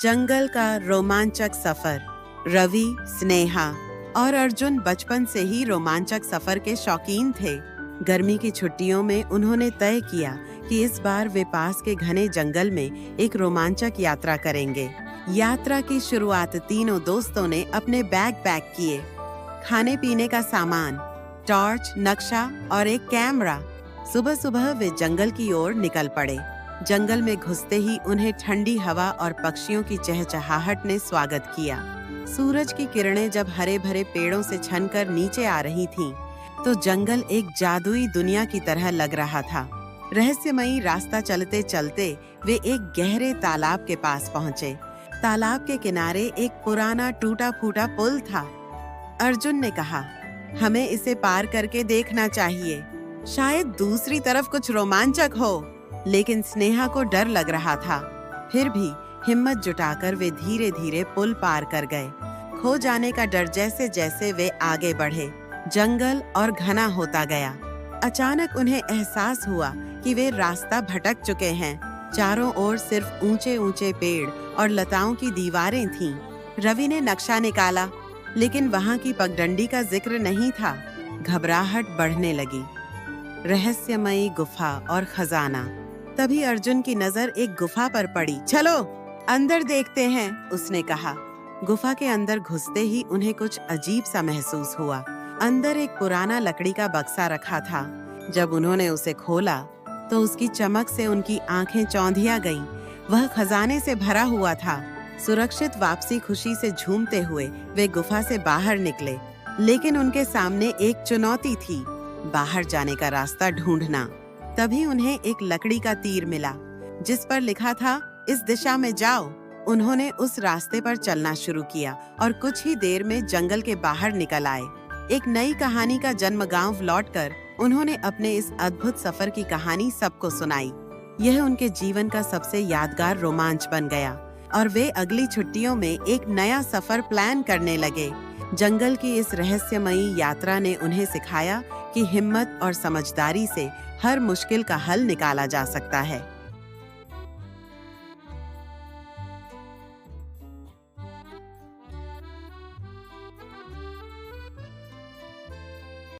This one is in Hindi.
जंगल का रोमांचक सफर। रवि, स्नेहा और अर्जुन बचपन से ही रोमांचक सफर के शौकीन थे। गर्मी की छुट्टियों में उन्होंने तय किया कि इस बार वे पास के घने जंगल में एक रोमांचक यात्रा करेंगे। यात्रा की शुरुआत तीनों दोस्तों ने अपने बैग पैक किए। खाने पीने का सामान, टॉर्च, नक्शा और एक कैमरा। सुबह सुबह वे जंगल की ओर निकल पड़े। जंगल में घुसते ही उन्हें ठंडी हवा और पक्षियों की चहचहाहट ने स्वागत किया। सूरज की किरणें जब हरे भरे पेड़ों से छनकर नीचे आ रही थीं, तो जंगल एक जादुई दुनिया की तरह लग रहा था। रहस्यमयी रास्ता चलते चलते वे एक गहरे तालाब के पास पहुंचे। तालाब के किनारे एक पुराना टूटा फूटा पुल था। अर्जुन ने कहा, हमें इसे पार करके देखना चाहिए। शायद दूसरी तरफ कुछ रोमांचक हो। लेकिन स्नेहा को डर लग रहा था। फिर भी हिम्मत जुटाकर वे धीरे धीरे पुल पार कर गए। खो जाने का डर जैसे जैसे वे आगे बढ़े, जंगल और घना होता गया। अचानक उन्हें एहसास हुआ कि वे रास्ता भटक चुके हैं। चारों ओर सिर्फ ऊंचे ऊंचे पेड़ और लताओं की दीवारें थीं। रवि ने नक्शा निकाला, लेकिन वहां की पगडंडी का जिक्र नहीं था। घबराहट बढ़ने लगी। रहस्यमयी गुफा और खजाना। तभी अर्जुन की नजर एक गुफा पर पड़ी। चलो अंदर देखते हैं, उसने कहा। गुफा के अंदर घुसते ही उन्हें कुछ अजीब सा महसूस हुआ। अंदर एक पुराना लकड़ी का बक्सा रखा था। जब उन्होंने उसे खोला तो उसकी चमक से उनकी आंखें चौंधिया गईं। वह खजाने से भरा हुआ था। सुरक्षित वापसी खुशी से झूमते हुए वे गुफा से बाहर निकले। लेकिन उनके सामने एक चुनौती थी, बाहर जाने का रास्ता ढूंढना। तभी उन्हें एक लकड़ी का तीर मिला, जिस पर लिखा था, इस दिशा में जाओ। उन्होंने उस रास्ते पर चलना शुरू किया और कुछ ही देर में जंगल के बाहर निकल आए। एक नई कहानी का जन्म गांव लौटकर उन्होंने अपने इस अद्भुत सफर की कहानी सबको सुनाई। यह उनके जीवन का सबसे यादगार रोमांच बन गया और वे अगली छुट्टियों में एक नया सफर प्लान करने लगे। जंगल की इस रहस्यमयी यात्रा ने उन्हें सिखाया कि हिम्मत और समझदारी से हर मुश्किल का हल निकाला जा सकता है।